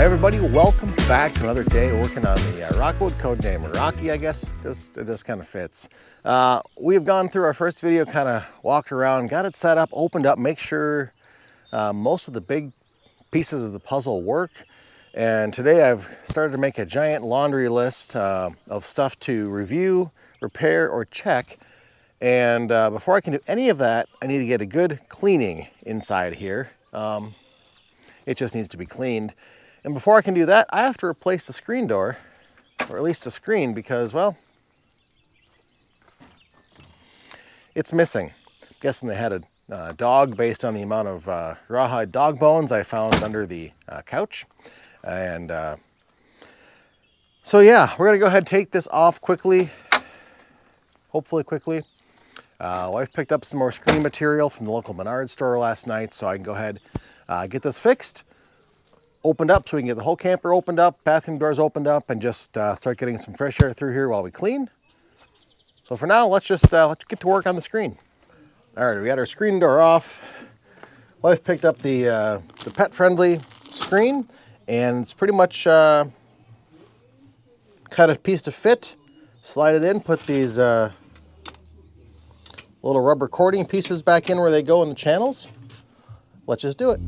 Everybody, welcome back to another day working on the Rockwood, codename Rocky, I guess. It just kind of fits. We've gone through our first video, kind of walked around, got it set up, opened up, make sure most of the big pieces of the puzzle work. And today I've started to make a giant laundry list of stuff to review, repair, or check. And before I can do any of that, I need to get a good cleaning inside here. It just needs to be cleaned. And before I can do that, I have to replace the screen door, or at least the screen, because, well, it's missing. I'm guessing they had a dog based on the amount of rawhide dog bones I found under the couch. And so yeah, we're gonna go ahead and take this off quickly, hopefully quickly. Wife picked up some more screen material from the local Menards store last night, so I can go ahead get this fixed, opened up so we can get the whole camper opened up, bathroom doors opened up, and just start getting some fresh air through here while we clean. So for now, let's get to work on the screen. All right, we got our screen door off. Wife picked up the pet-friendly screen, and it's pretty much cut a piece to fit, slide it in, put these little rubber cording pieces back in where they go in the channels. Let's just do it.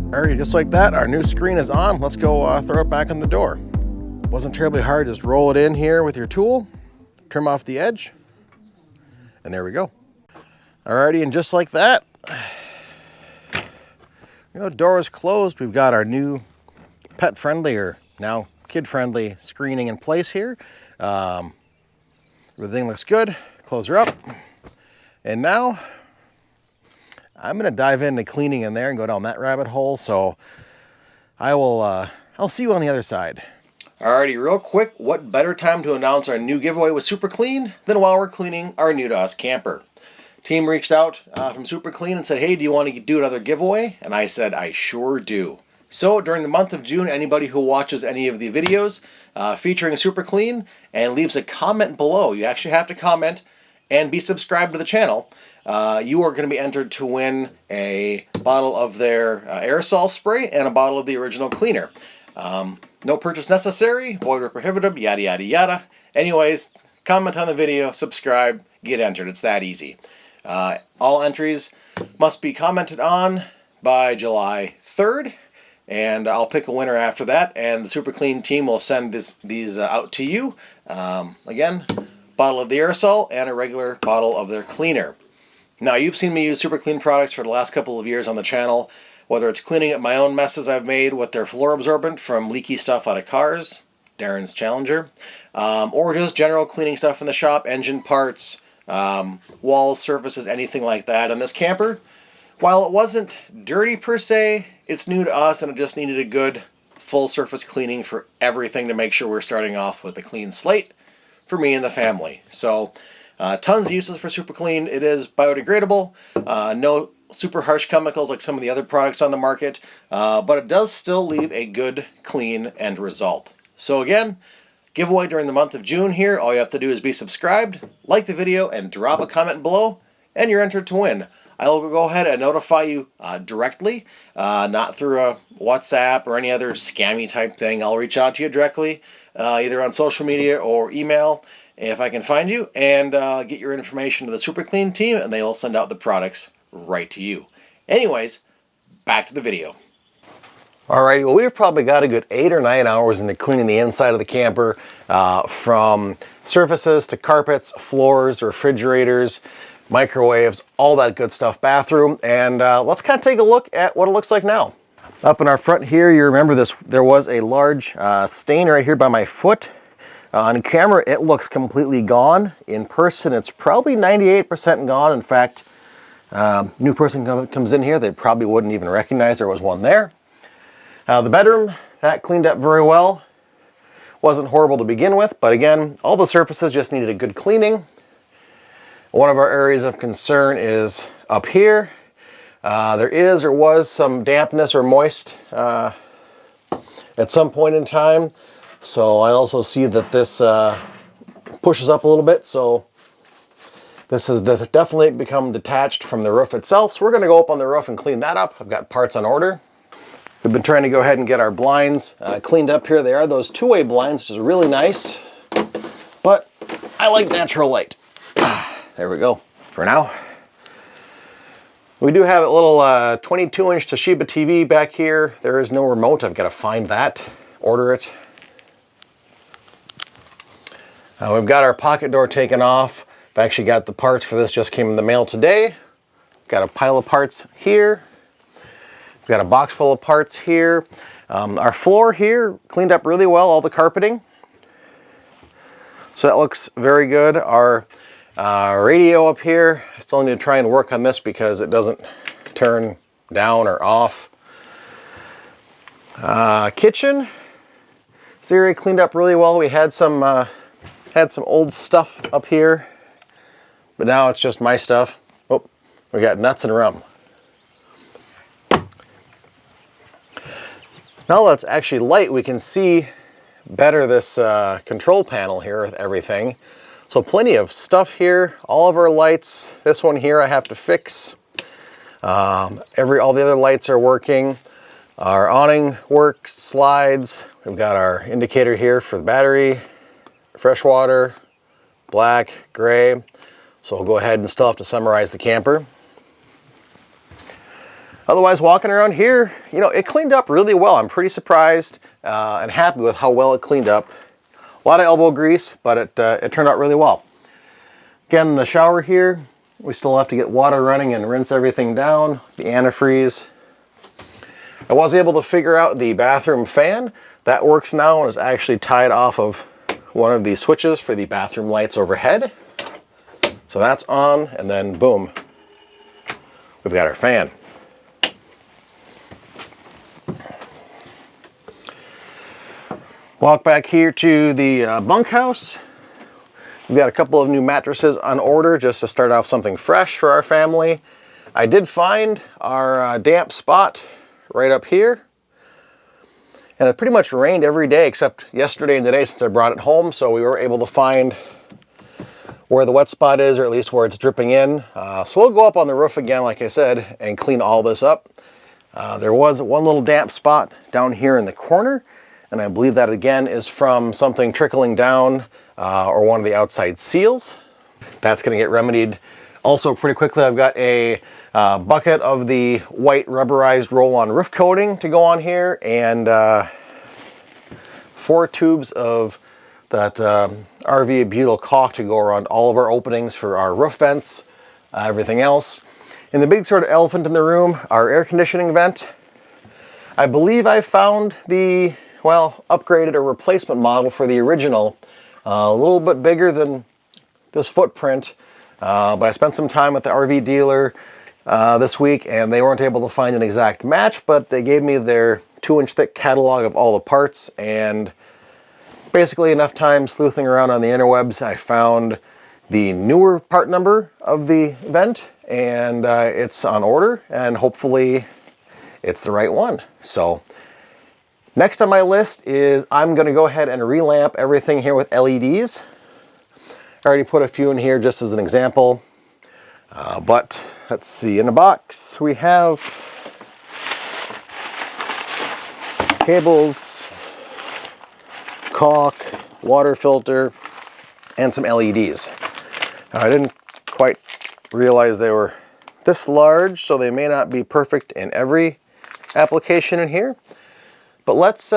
Alrighty, just like that, our new screen is on. Let's go throw it back on the door. Wasn't terribly hard, just roll it in here with your tool, trim off the edge, and there we go. Alrighty, and just like that, door is closed. We've got our new pet-friendly, or now kid-friendly screening in place here. Everything looks good. Close her up. And now, I'm gonna dive into cleaning in there and go down that rabbit hole, so I'll see you on the other side. Alrighty, real quick, what better time to announce our new giveaway with Super Clean than while we're cleaning our new to us camper. Team reached out from Super Clean and said, hey, do you want to do another giveaway? And I said, I sure do. So during the month of June, anybody who watches any of the videos featuring Super Clean and leaves a comment below, you actually have to comment and be subscribed to the channel, you are going to be entered to win a bottle of their aerosol spray and a bottle of the original cleaner. No purchase necessary, void or prohibitive, yada yada yada. Anyways, comment on the video, subscribe, get entered. It's that easy. All entries must be commented on by July 3rd, and I'll pick a winner after that, and the Super Clean team will send these out to you. Again, bottle of the aerosol and a regular bottle of their cleaner. Now, you've seen me use Super Clean products for the last couple of years on the channel, whether it's cleaning up my own messes I've made with their floor absorbent from leaky stuff out of cars, Darren's Challenger, or just general cleaning stuff in the shop, engine parts, walls, surfaces, anything like that. And this camper, while it wasn't dirty per se, it's new to us and it just needed a good full surface cleaning for everything to make sure we're starting off with a clean slate for me and the family. So tons of uses for Super Clean. It is biodegradable, no super harsh chemicals like some of the other products on the market, but it does still leave a good, clean end result. So again, giveaway during the month of June here. All you have to do is be subscribed, like the video, and drop a comment below, and you're entered to win. I'll go ahead and notify you directly, not through a WhatsApp or any other scammy type thing. I'll reach out to you directly, either on social media or email, if I can find you, and get your information to the Super Clean team, and they will send out the products right to you. Anyways, back to the video. Alrighty, well, we've probably got a good 8 or 9 hours into cleaning the inside of the camper, from surfaces to carpets, floors, refrigerators, microwaves, all that good stuff, bathroom, and let's kind of take a look at what it looks like now. Up in our front here, you remember this, there was a large stain right here by my foot. On camera, it looks completely gone. In person, it's probably 98% gone. In fact, new person comes in here, they probably wouldn't even recognize there was one there. The bedroom, that cleaned up very well. Wasn't horrible to begin with, but again, all the surfaces just needed a good cleaning. One of our areas of concern is up here. There is or was some dampness or moist at some point in time. So I also see that this pushes up a little bit. So this has definitely become detached from the roof itself. So we're going to go up on the roof and clean that up. I've got parts on order. We've been trying to go ahead and get our blinds cleaned up here. They are those two-way blinds, which is really nice. But I like natural light. There we go. For now. We do have a little 22-inch Toshiba TV back here. There is no remote. I've got to find that, order it. We've got our pocket door taken off. I've actually got the parts for this, just came in the mail today. Got a pile of parts here. We've got a box full of parts here. Our floor here cleaned up really well, all the carpeting. So that looks very good. Our radio up here, I still need to try and work on this because it doesn't turn down or off. Kitchen, this area cleaned up really well. We had some old stuff up here, but now it's just my stuff. Oh, we got nuts and rum. Now that it's actually light, we can see better this control panel here with everything. So plenty of stuff here, all of our lights. This one here I have to fix. All the other lights are working. Our awning works, slides. We've got our indicator here for the battery, fresh water, black, gray. So we'll go ahead and still have to summarize the camper. Otherwise, walking around here, you know, it cleaned up really well. I'm pretty surprised and happy with how well it cleaned up. A lot of elbow grease, but it turned out really well. Again, the shower here, we still have to get water running and rinse everything down, the antifreeze. I was able to figure out the bathroom fan. That works now and is actually tied off of one of the switches for the bathroom lights overhead. So that's on, and then boom, we've got our fan. Walk back here to the bunkhouse. We've got a couple of new mattresses on order just to start off something fresh for our family. I did find our damp spot right up here. And it pretty much rained every day except yesterday and today since I brought it home. So we were able to find where the wet spot is, or at least where it's dripping in. So we'll go up on the roof again, like I said, and clean all this up. There was one little damp spot down here in the corner. And I believe that again is from something trickling down or one of the outside seals. That's going to get remedied also pretty quickly. I've got a bucket of the white rubberized roll-on roof coating to go on here, and 4 tubes of that RV butyl caulk to go around all of our openings for our roof vents, everything else. And the big sort of elephant in the room, our air conditioning vent. I believe I found the upgraded or replacement model for the original, a little bit bigger than this footprint, but I spent some time with the RV dealer this week and they weren't able to find an exact match, but they gave me their 2-inch thick catalog of all the parts, and basically enough time sleuthing around on the interwebs, I found the newer part number of the vent, and it's on order, and hopefully it's the right one. So next on my list is I'm going to go ahead and relamp everything here with LEDs. I already put a few in here just as an example. But let's see, in the box we have cables, caulk, water filter, and some LEDs. Now, I didn't quite realize they were this large, so they may not be perfect in every application in here. But let's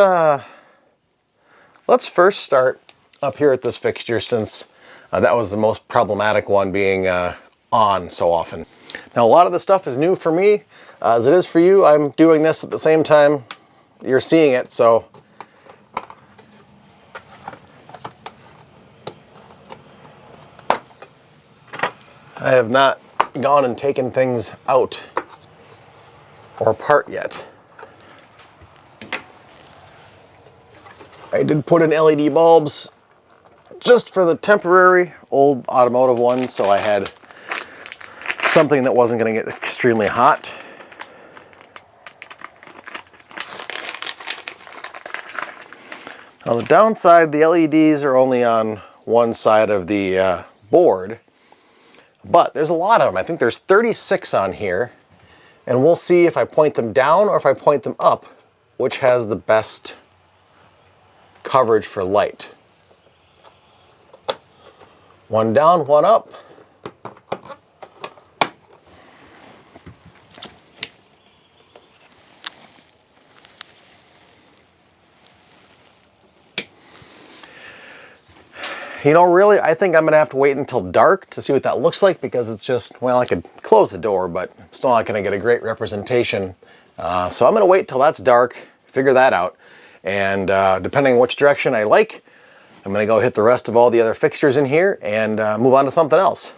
first start up here at this fixture, since that was the most problematic one, being on so often. Now, a lot of the stuff is new for me, as it is for you. I'm doing this at the same time you're seeing it, so I have not gone and taken things out or apart yet. I did put in LED bulbs just for the temporary old automotive ones, so I had something that wasn't going to get extremely hot. Now the downside, the LEDs are only on one side of the board, but there's a lot of them. I think there's 36 on here, and we'll see if I point them down or if I point them up, which has the best coverage for light. One down, one up. You know, really, I think I'm gonna have to wait until dark to see what that looks like, because it's just, well, I could close the door, but I'm still not gonna get a great representation. So I'm gonna wait till that's dark, figure that out, and depending on which direction I like, I'm gonna go hit the rest of all the other fixtures in here and move on to something else.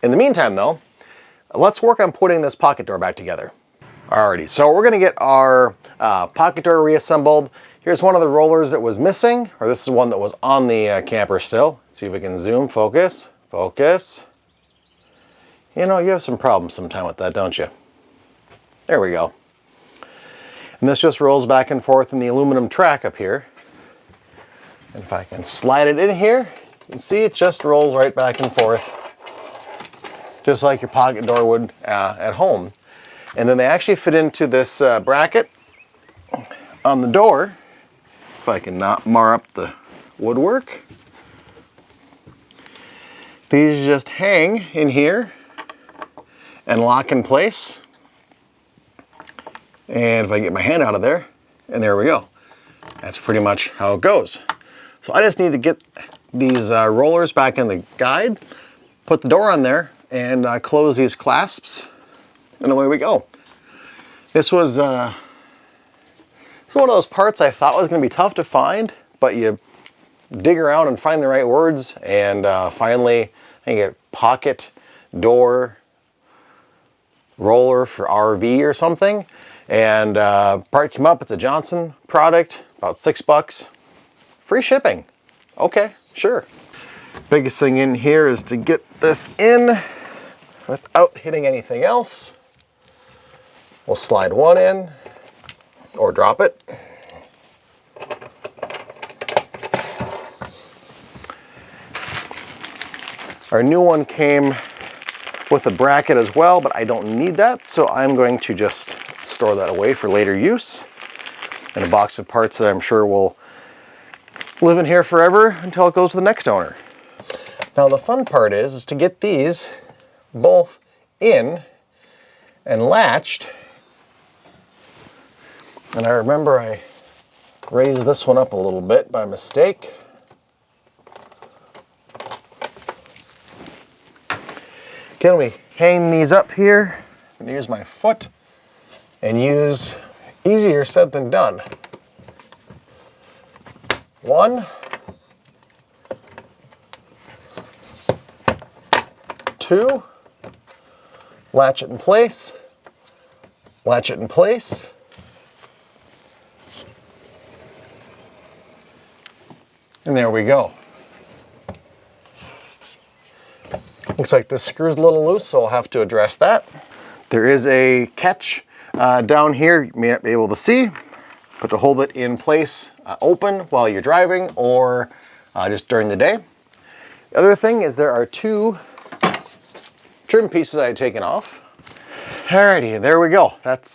In the meantime though, let's work on putting this pocket door back together. Alrighty, so we're gonna get our pocket door reassembled. Here's one of the rollers that was missing, or this is one that was on the camper still. Let's see if we can zoom, focus, focus. You know, you have some problems sometime with that, don't you? There we go. And this just rolls back and forth in the aluminum track up here. And if I can slide it in here, you can see it just rolls right back and forth, just like your pocket door would at home. And then they actually fit into this bracket on the door. If I can not mar up the woodwork. These just hang in here and lock in place. And if I get my hand out of there, and there we go. That's pretty much how it goes. So I just need to get these rollers back in the guide, put the door on there, and close these clasps, and away we go. This was it's one of those parts I thought was going to be tough to find, but you dig around and find the right words, and finally I get pocket door roller for RV or something, and part came up. It's a Johnson product, about $6, free shipping. Okay, sure. Biggest thing in here is to get this in without hitting anything else. We'll slide one in, or drop it. Our new one came with a bracket as well, but I don't need that, so I'm going to just store that away for later use in a box of parts that I'm sure will live in here forever until it goes to the next owner. Now the fun part is to get these both in and latched. And I remember I raised this one up a little bit by mistake. Again, we hang these up here. I'm gonna use my foot and use, easier said than done. One, two, latch it in place, latch it in place. And there we go. Looks like this screw's a little loose, so I'll have to address that. There is a catch down here you may not be able to see, but to hold it in place open while you're driving or just during the day. The other thing is there are two trim pieces I had taken off. Alrighty, there we go. That's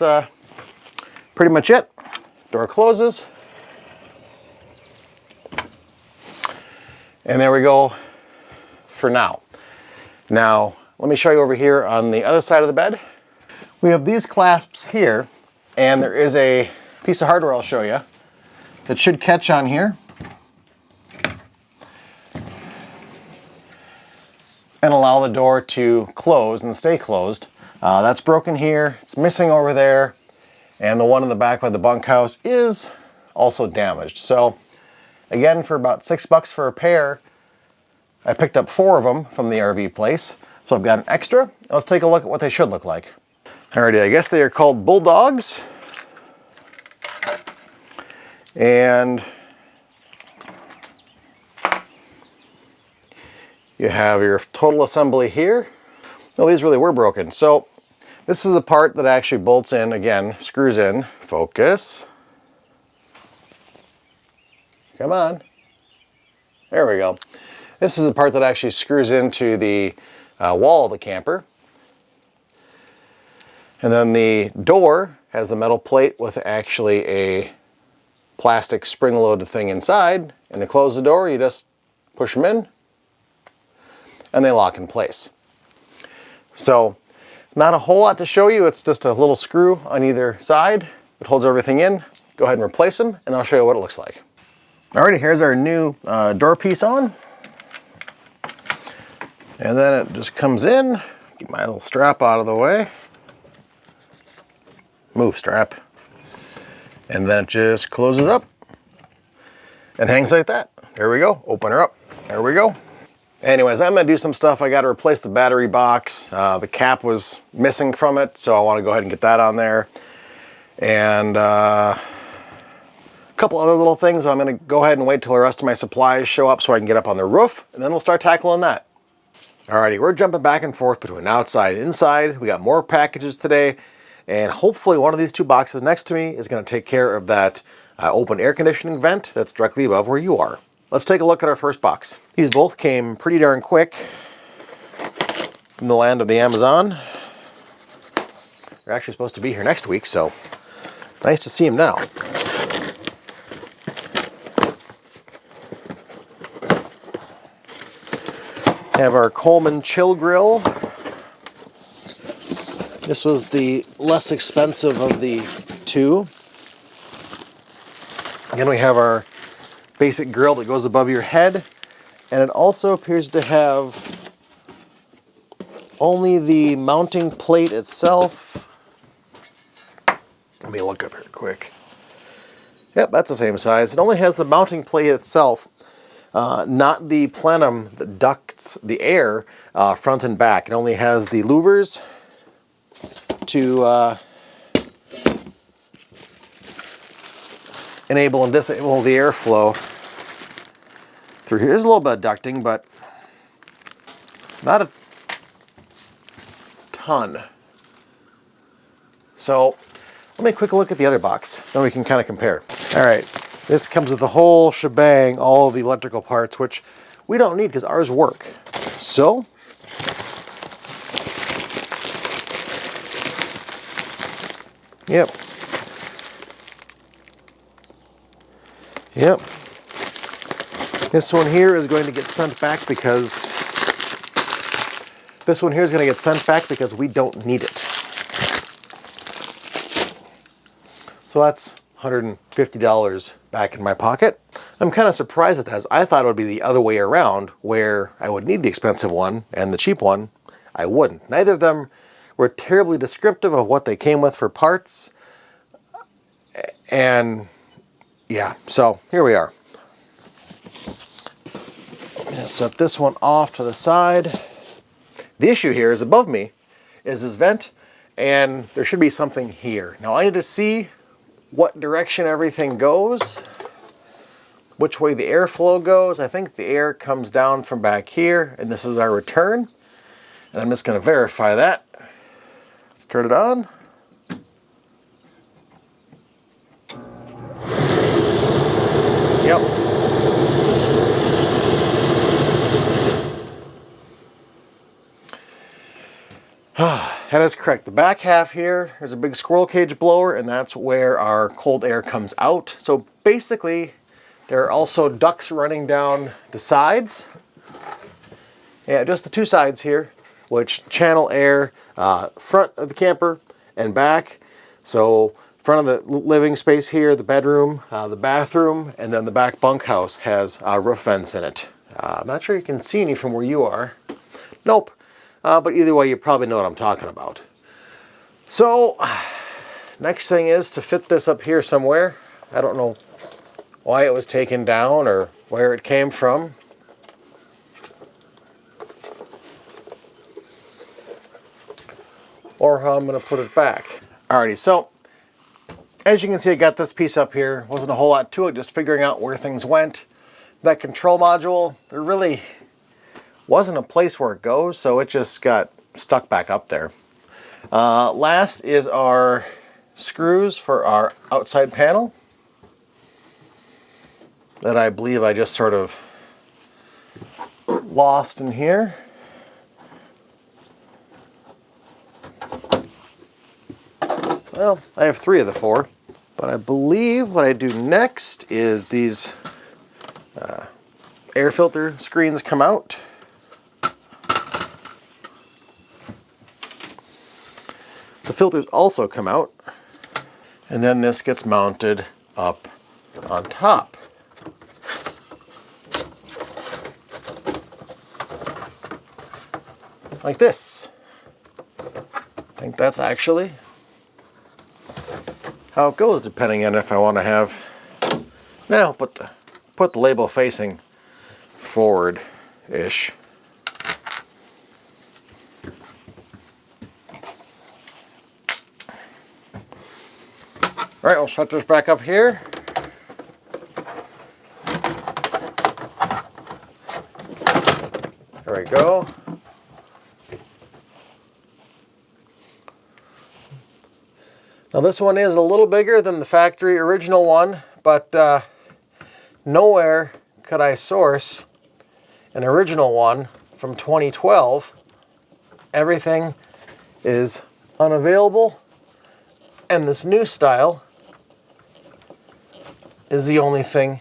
pretty much it. Door closes. And there we go for now. Now, let me show you over here on the other side of the bed. We have these clasps here, and there is a piece of hardware I'll show you that should catch on here and allow the door to close and stay closed. That's broken here, it's missing over there, and the one in the back by the bunkhouse is also damaged. So again, for about $6 for a pair, I picked up 4 of them from the RV place. So I've got an extra. Let's take a look at what they should look like. Alrighty, I guess they are called bulldogs. And you have your total assembly here. No, these really were broken. So this is the part that actually bolts in, again, screws in. Focus. Come on. There we go. This is the part that actually screws into the wall of the camper. And then the door has the metal plate with actually a plastic spring-loaded thing inside. And to close the door, you just push them in and they lock in place. So not a whole lot to show you. It's just a little screw on either side that holds everything in. Go ahead and replace them and I'll show you what it looks like. Alrighty, here's our new door piece on. And then it just comes in. Get my little strap out of the way. Move strap. And then it just closes up and hangs like that. There we go. Open her up. There we go. Anyways, I'm gonna do some stuff. I gotta replace the battery box. The cap was missing from it, so I wanna go ahead and get that on there. And a couple other little things, but I'm gonna go ahead and wait till the rest of my supplies show up so I can get up on the roof, and then we'll start tackling that. Alrighty, we're jumping back and forth between outside and inside. We got more packages today, and hopefully one of these two boxes next to me is gonna take care of that open air conditioning vent that's directly above where you are. Let's take a look at our first box. These both came pretty darn quick from the land of the Amazon. They're actually supposed to be here next week, so nice to see them now. Have our Coleman chill grill. This was the less expensive of the two. Again, we have our basic grill that goes above your head, and it also appears to have only the mounting plate itself. Let me look up here quick. Yep, that's the same size. It only has the mounting plate itself, not the plenum that ducts the air front and back. It only has the louvers to enable and disable the airflow through here. There's a little bit of ducting, but not a ton. So let me quick look at the other box, then we can kind of compare. All right, this comes with the whole shebang, all of the electrical parts, which we don't need because ours work. So yep. This one here is going to get sent back because we don't need it. So that's $150 back in my pocket. I'm kind of surprised at that. I thought it would be the other way around, where I would need the expensive one and the cheap one I wouldn't. Neither of them were terribly descriptive of what they came with for parts. And yeah, so here we are. I'm gonna set this one off to the side. The issue here is above me is this vent, and there should be something here. Now I need to see what direction everything goes, which way the airflow goes. I think the air comes down from back here, and this is our return. And I'm just gonna verify that. Let's turn it on. Yep. That is correct. The back half here, there's a big squirrel cage blower, and that's where our cold air comes out. So basically, there are also ducts running down the sides. Yeah, just the two sides here, which channel air front of the camper and back. So front of the living space here, the bedroom, the bathroom, and then the back bunkhouse has roof vents in it. I'm not sure you can see any from where you are. Nope. But either way, you probably know what I'm talking about. So, next thing is to fit this up here somewhere. I don't know why it was taken down or where it came from. or how I'm going to put it back. Alrighty, so as you can see, I got this piece up here. Wasn't a whole lot to it, just figuring out where things went. That control module, there really wasn't a place where it goes, so it just got stuck back up there. Last is our screws for our outside panel that I believe I just sort of lost in here. Well, I have 3 of the 4, but I believe what I do next is these air filter screens come out. The filters also come out, and then this gets mounted up on top. Like this. I think that's actually how it goes, depending on if I want to have. Now put the label facing forward-ish. All right, we'll set this back up here. There we go. Now this one is a little bigger than the factory original one, but nowhere could I source an original one from 2012. Everything is unavailable, and this new style is the only thing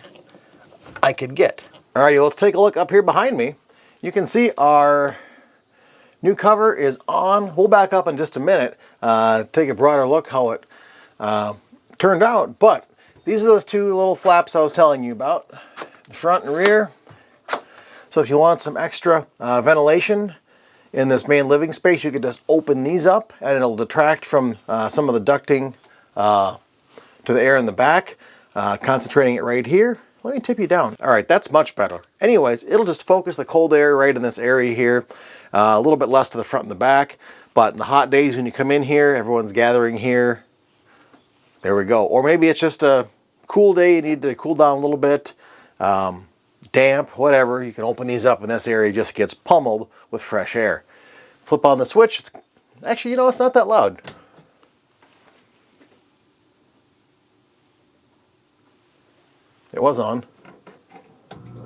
I could get. Alrighty, let's take a look up here behind me. You can see our new cover is on. We'll back up in just a minute, take a broader look how it turned out. But these are those 2 little flaps I was telling you about, the front and rear. So if you want some extra ventilation in this main living space, you could just open these up and it'll detract from some of the ducting to the air in the back, concentrating it right here. Let me tip you down. All right, that's much better. Anyways, it'll just focus the cold air right in this area here, a little bit less to the front and the back, but in the hot days when you come in here, everyone's gathering here. There we go. Or maybe it's just a cool day, you need to cool down a little bit, damp, whatever. You can open these up and this area just gets pummeled with fresh air. Flip on the switch. Actually, you know, it's not that loud. It was on.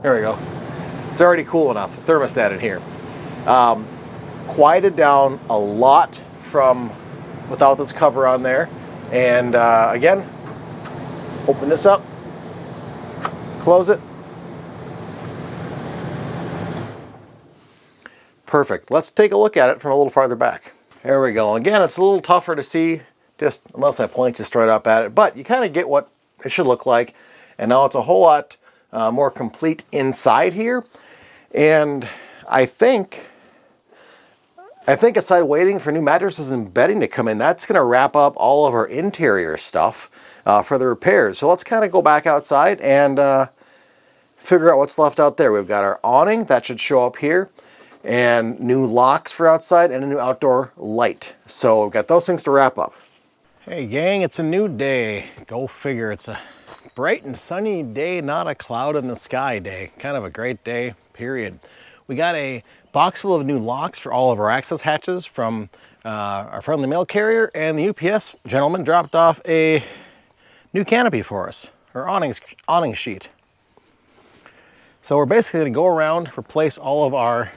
There we go. It's already cool enough. The thermostat in here. Quieted down a lot from without this cover on there. And again, open this up, close it. Perfect. Let's take a look at it from a little farther back. There we go. Again, it's a little tougher to see just unless I point just straight up at it, but you kind of get what it should look like. And now it's a whole lot more complete inside here. And I think aside waiting for new mattresses and bedding to come in, that's going to wrap up all of our interior stuff for the repairs. So let's kind of go back outside and figure out what's left out there. We've got our awning, that should show up here, and new locks for outside and a new outdoor light. So we've got those things to wrap up. Hey gang, it's a new day. Go figure. It's a bright and sunny day, not a cloud in the sky day. Kind of a great day, period. We got a box full of new locks for all of our access hatches from our friendly mail carrier, and the UPS gentleman dropped off a new canopy for us, or awning sheet. So we're basically going to go around, replace all of our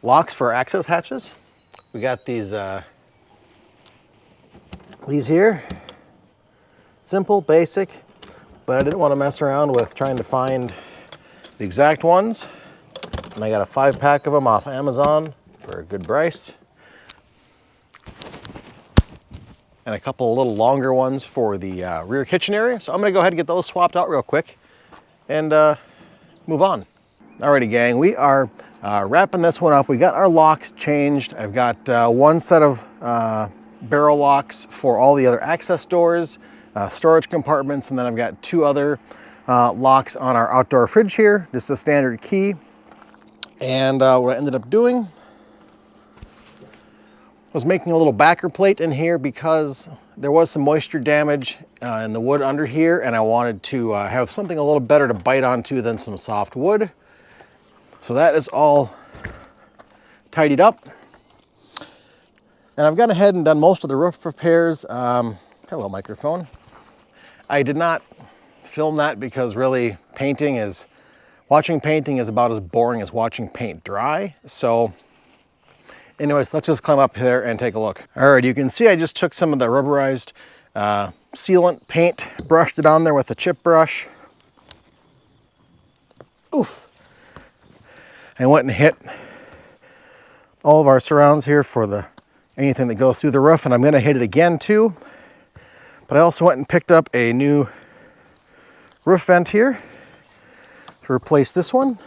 locks for our access hatches. We got these here, simple, basic, but I didn't want to mess around with trying to find the exact ones. And I got a 5-pack of them off Amazon for a good price. And a couple of little longer ones for the rear kitchen area. So I'm going to go ahead and get those swapped out real quick and move on. Alrighty gang, we are wrapping this one up. We got our locks changed. I've got one set of barrel locks for all the other access doors, storage compartments, and then I've got 2 other locks on our outdoor fridge here, just a standard key. And what I ended up doing, Was making a little backer plate in here because there was some moisture damage in the wood under here, and I wanted to have something a little better to bite onto than some soft wood. So that is all tidied up. And I've gone ahead and done most of the roof repairs. Hello, microphone. I did not film that because really watching painting is about as boring as watching paint dry. So anyways, let's just climb up here and take a look. All right, you can see I just took some of the rubberized sealant paint, brushed it on there with a chip brush. Oof. I went and hit all of our surrounds here for anything that goes through the roof, and I'm gonna hit it again too. But I also went and picked up a new roof vent here to replace this one.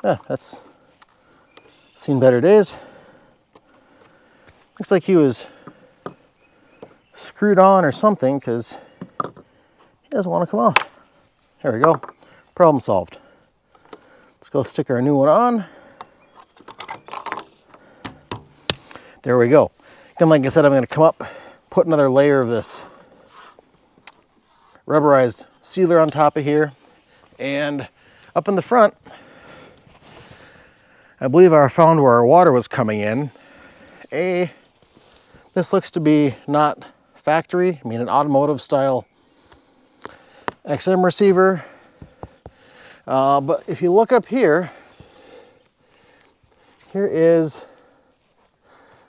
Yeah, that's seen better days. Looks like he was screwed on or something because he doesn't want to come off. There we go. Problem solved. Let's go stick our new one on. There we go. And like I said, I'm going to come up, put another layer of this rubberized sealer on top of here. And up in the front, I believe I found where our water was coming in. This looks to be not factory, I mean an automotive style XM receiver. But if you look up here, here is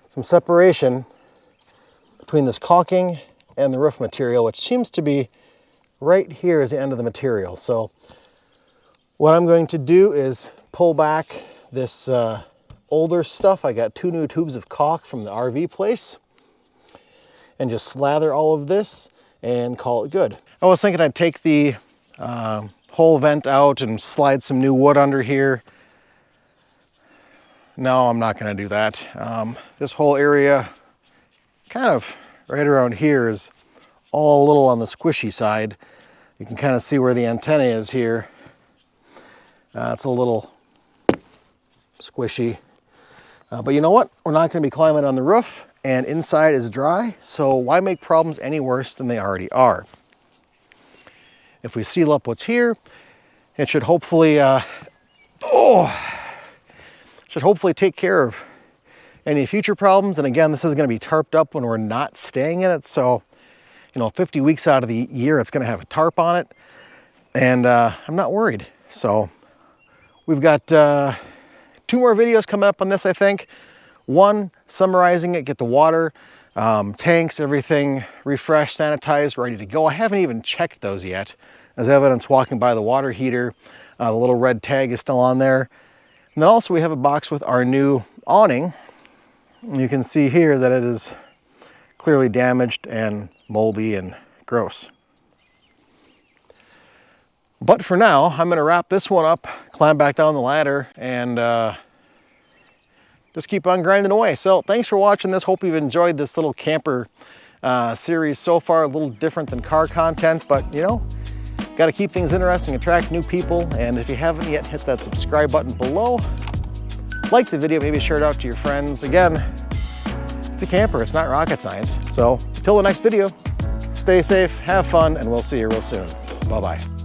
some separation between this caulking and the roof material, which seems to be right here is the end of the material. So what I'm going to do is pull back this older stuff. I got 2 new tubes of caulk from the RV place and just slather all of this and call it good. I was thinking I'd take the whole vent out and slide some new wood under here. No, I'm not going to do that. This whole area, kind of right around here, is all a little on the squishy side. You can kind of see where the antenna is here. It's a little squishy. But you know what? We're not going to be climbing on the roof, and inside is dry, so why make problems any worse than they already are? If we seal up what's here, it should hopefully take care of any future problems. And again, this is going to be tarped up when we're not staying in it. So, 50 weeks out of the year, it's going to have a tarp on it. And I'm not worried. So we've got 2 more videos coming up on this, I think. One, summarizing it, get the water, tanks, everything refreshed, sanitized, ready to go. I haven't even checked those yet. As evidence, walking by the water heater, the little red tag is still on there. And then also we have a box with our new awning. You can see here that it is clearly damaged and moldy and gross. But for now, I'm going to wrap this one up, climb back down the ladder, and just keep on grinding away. So thanks for watching this. Hope you've enjoyed this little camper series so far. A little different than car content, but got to keep things interesting, attract new people. And if you haven't yet, hit that subscribe button below. Like the video, maybe share it out to your friends. Again, it's a camper, it's not rocket science. So until the next video, stay safe, have fun, and we'll see you real soon. Bye-bye.